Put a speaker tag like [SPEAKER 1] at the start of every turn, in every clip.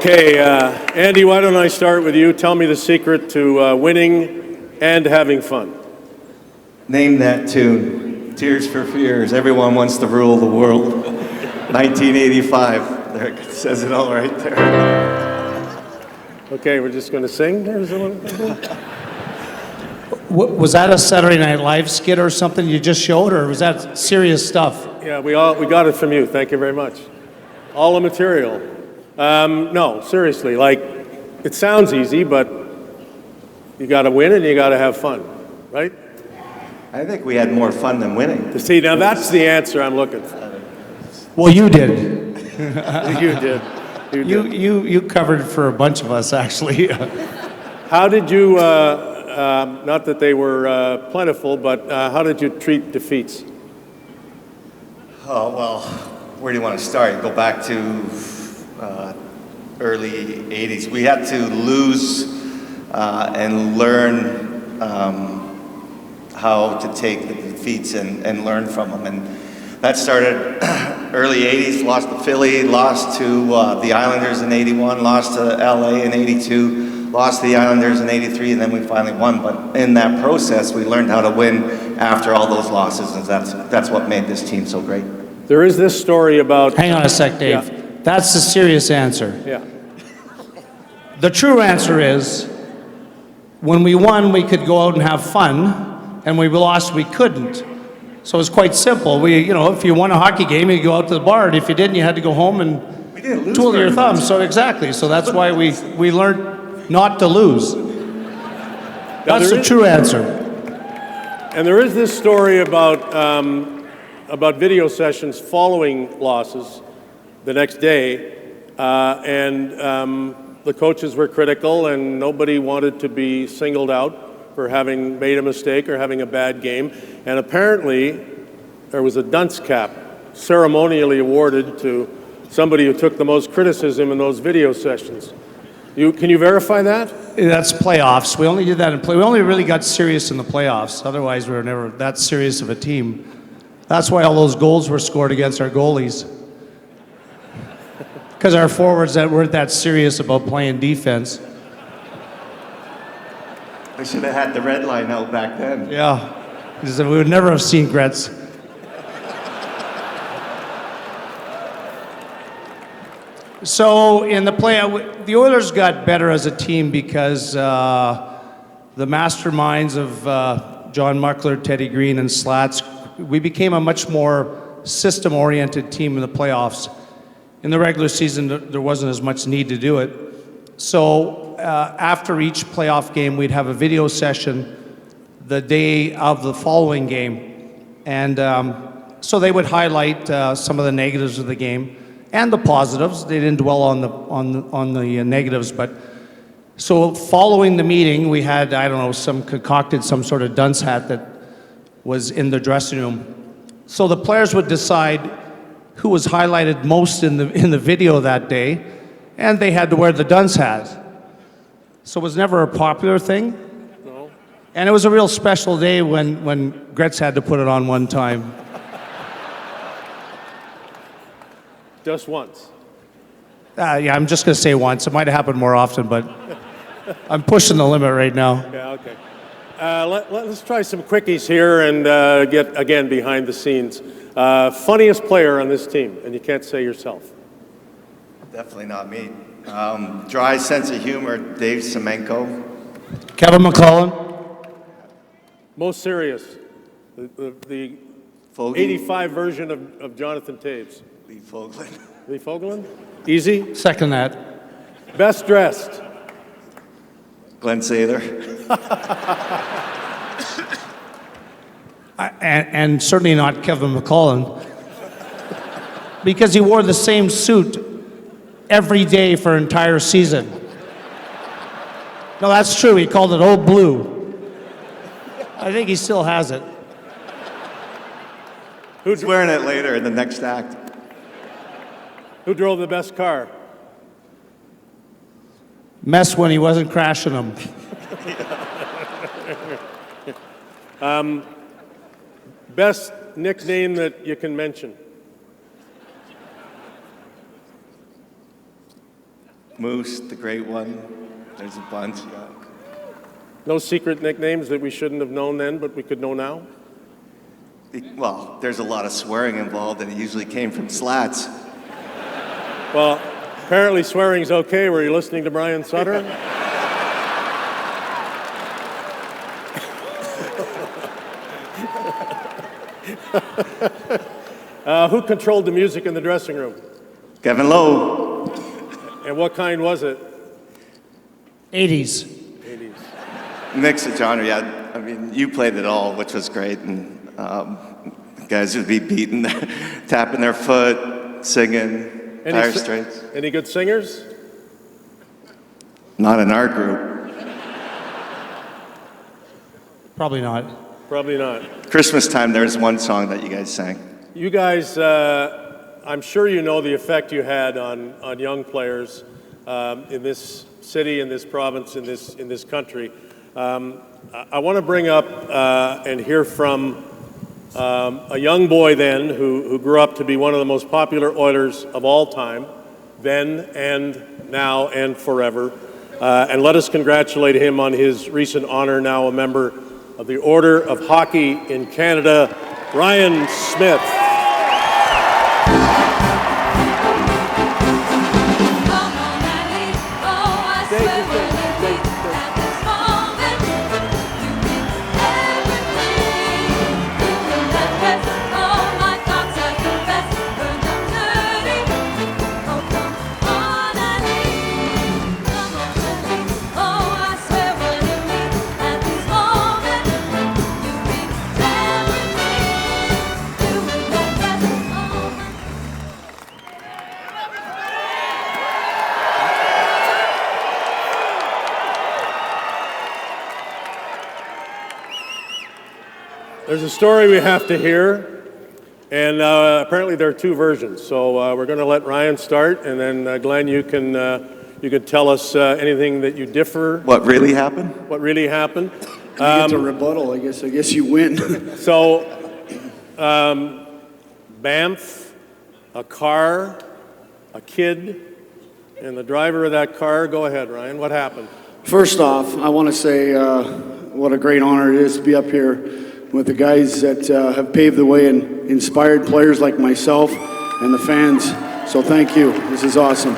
[SPEAKER 1] Okay, Andy, why don't I start with you? Tell me the secret to winning and having fun.
[SPEAKER 2] Name that tune. Tears for Fears. Everyone wants to rule the world. 1985. There it says it all right there.
[SPEAKER 1] Okay, we're just going to sing?
[SPEAKER 3] Was that a Saturday Night Live skit or something you just showed, or was that serious stuff?
[SPEAKER 1] Yeah, we got it from you. Thank you very much. All the material. No, seriously, like, it sounds easy, but you got to win and you got to have fun, right?
[SPEAKER 2] I think we had more fun than winning.
[SPEAKER 1] See, now that's the answer I'm looking for.
[SPEAKER 3] Well, you did.
[SPEAKER 1] You did.
[SPEAKER 3] You covered for a bunch of us, actually.
[SPEAKER 1] How did you, not that they were plentiful, but how did you treat defeats?
[SPEAKER 2] Oh, well, where do you want to start? Go back to early 80s. We had to lose and learn how to take the defeats and learn from them. And that started early 80s, lost to Philly, lost to the Islanders in 81, lost to LA in 82, lost to the Islanders in 83, and then we finally won. But in that process, we learned how to win after all those losses, and that's what made this team so great.
[SPEAKER 1] There is this story about...
[SPEAKER 3] Hang on a sec, Dave.
[SPEAKER 1] Yeah.
[SPEAKER 3] That's the serious answer.
[SPEAKER 1] Yeah.
[SPEAKER 3] The true answer is, when we won, we could go out and have fun, and when we lost, we couldn't. So it's quite simple. If you won a hockey game, you go out to the bar, and if you didn't, you had to go home and twiddle your thumbs. So exactly. So that's why we learned not to lose. That's the true answer.
[SPEAKER 1] And there is this story about video sessions following losses the next day, and the coaches were critical, and nobody wanted to be singled out for having made a mistake or having a bad game. And apparently, there was a dunce cap ceremonially awarded to somebody who took the most criticism in those video sessions. Can you verify that?
[SPEAKER 3] That's playoffs. We only did that in play. We only really got serious in the playoffs. Otherwise, we were never that serious of a team. That's why all those goals were scored against our goalies. Because our forwards that weren't that serious about playing defense.
[SPEAKER 2] We should have had the red line out back then.
[SPEAKER 3] Yeah, because we would never have seen Gretz. So in the play, the Oilers got better as a team because the masterminds of John Muckler, Teddy Green, and Slats, we became a much more system-oriented team in the playoffs. In the regular season, there wasn't as much need to do it. So after each playoff game, we'd have a video session the day of the following game. And so they would highlight some of the negatives of the game and the positives. They didn't dwell on the negatives, but so following the meeting, we had, concocted some sort of dunce hat that was in the dressing room. So the players would decide who was highlighted most in the video that day, and they had to wear the dunce hat. So it was never a popular thing.
[SPEAKER 1] No.
[SPEAKER 3] And it was a real special day when Gretz had to put it on one time.
[SPEAKER 1] Just once.
[SPEAKER 3] Yeah, I'm just going to say once. It might have happened more often, but I'm pushing the limit right now.
[SPEAKER 1] Yeah, okay. Let's try some quickies here and get, again, behind the scenes. Funniest player on this team, and you can't say yourself.
[SPEAKER 2] Definitely not me. Dry sense of humor, Dave Semenko.
[SPEAKER 3] Kevin McCullen.
[SPEAKER 1] Most serious, the
[SPEAKER 2] Fogie.
[SPEAKER 1] 85 version of Jonathan Taves.
[SPEAKER 2] Lee Fogelin.
[SPEAKER 1] Lee Fogelin? Easy.
[SPEAKER 3] Second that.
[SPEAKER 1] Best dressed.
[SPEAKER 2] Glenn Sather.
[SPEAKER 3] And certainly not Kevin McCullen, because he wore the same suit every day for an entire season. No, that's true. He called it Old Blue. I think he still has it.
[SPEAKER 2] Who's wearing it later in the next act?
[SPEAKER 1] Who drove the best car?
[SPEAKER 3] Mess when he wasn't crashing them.
[SPEAKER 1] Best nickname that you can mention?
[SPEAKER 2] Moose, the great one. There's a bunch. Yeah.
[SPEAKER 1] No secret nicknames that we shouldn't have known then, but we could know now?
[SPEAKER 2] Well, there's a lot of swearing involved, and it usually came from Slats.
[SPEAKER 1] Well, apparently swearing's okay. Were you listening to Brian Sutter? Who controlled the music in the dressing room?
[SPEAKER 2] Kevin Lowe.
[SPEAKER 1] And what kind was it?
[SPEAKER 3] 80s.
[SPEAKER 1] 80s.
[SPEAKER 2] Mix of genre, yeah. I mean, you played it all, which was great, and guys would be beating, tapping their foot, singing, Dire Straits.
[SPEAKER 1] Any good singers?
[SPEAKER 2] Not in our group.
[SPEAKER 3] Probably not.
[SPEAKER 1] Probably not.
[SPEAKER 2] Christmas time, there's one song that you guys sang.
[SPEAKER 1] You guys, I'm sure you know the effect you had on young players in this city, in this province, in this country. I want to bring up and hear from a young boy then who grew up to be one of the most popular Oilers of all time, then and now and forever. And let us congratulate him on his recent honor, now a member of the Order of Hockey in Canada, Ryan Smyth. There's a story we have to hear, and apparently there are two versions. So we're going to let Ryan start, and then Glenn, you can tell us anything that you differ.
[SPEAKER 2] What really happened?
[SPEAKER 1] What really happened?
[SPEAKER 4] You get to rebuttal. I guess you win.
[SPEAKER 1] So, Banff, a car, a kid, and the driver of that car. Go ahead, Ryan. What happened?
[SPEAKER 4] First off, I want to say what a great honor it is to be up here with the guys that have paved the way and inspired players like myself and the fans. So thank you. This is awesome.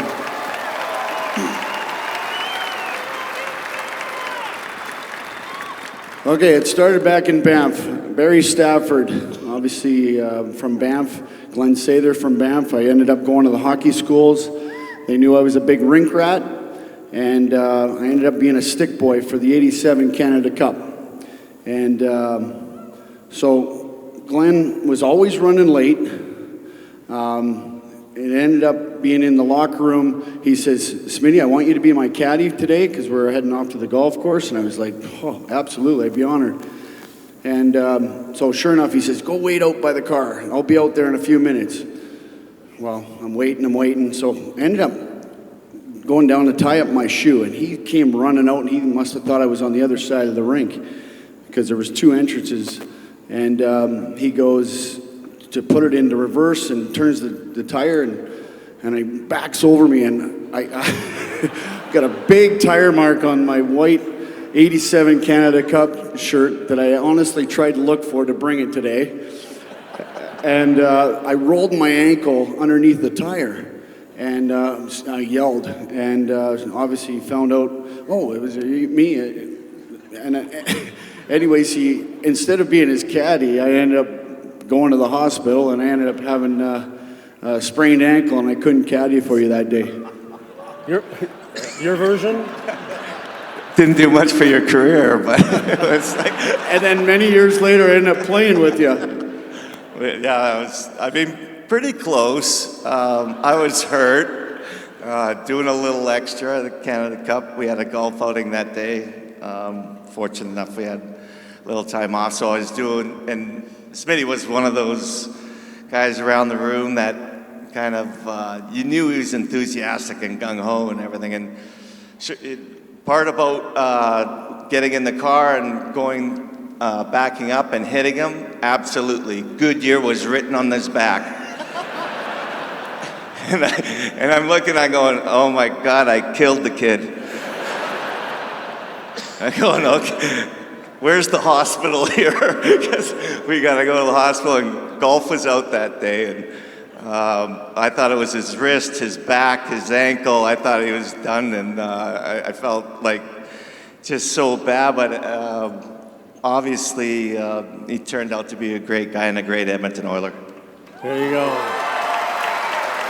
[SPEAKER 4] Okay, it started back in Banff. Barry Stafford, obviously from Banff. Glenn Sather from Banff. I ended up going to the hockey schools. They knew I was a big rink rat, and I ended up being a stick boy for the '87 Canada Cup. And so Glenn was always running late. It ended up being in the locker room. He says, "Smitty, I want you to be my caddy today because we're heading off to the golf course." And I was like, "Oh, absolutely, I'd be honored." And so sure enough, he says, "Go wait out by the car. I'll be out there in a few minutes." Well, I'm waiting. So I ended up going down to tie up my shoe, and he came running out, and he must have thought I was on the other side of the rink because there was two entrances. And he goes to put it into reverse and turns the tire, and he backs over me, and I got a big tire mark on my white '87 Canada Cup shirt that I honestly tried to look for to bring it today. And I rolled my ankle underneath the tire, and I yelled, and obviously he found out, oh, it was me. Anyways, instead of being his caddy, I ended up going to the hospital, and I ended up having a sprained ankle, and I couldn't caddy for you that day.
[SPEAKER 1] Your version?
[SPEAKER 2] Didn't do much for your career, but it was like...
[SPEAKER 4] And then many years later, I ended up playing with you.
[SPEAKER 2] Yeah, I mean, pretty close. I was hurt, doing a little extra at the Canada Cup. We had a golf outing that day. Fortunate enough, we had a little time off, so I was doing, and Smitty was one of those guys around the room that kind of, you knew he was enthusiastic and gung-ho and everything, and part about getting in the car and going, backing up and hitting him, absolutely. Goodyear was written on his back. And I'm looking, I'm going, oh my God, I killed the kid. I'm going, okay, where's the hospital here? Because we got to go to the hospital, and golf was out that day. And I thought it was his wrist, his back, his ankle. I thought he was done, and I felt like just so bad. But obviously, he turned out to be a great guy and a great Edmonton Oiler.
[SPEAKER 1] There you go.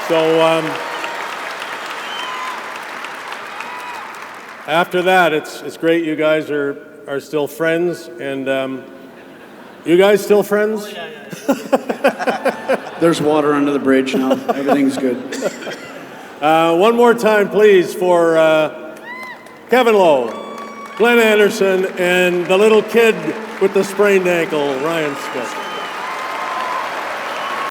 [SPEAKER 1] So after that, it's great you guys are still friends, and you guys still friends?
[SPEAKER 5] Oh, yeah.
[SPEAKER 4] There's water under the bridge now. Everything's good.
[SPEAKER 1] One more time, please, for Kevin Lowe, Glenn Anderson, and the little kid with the sprained ankle, Ryan Smyth.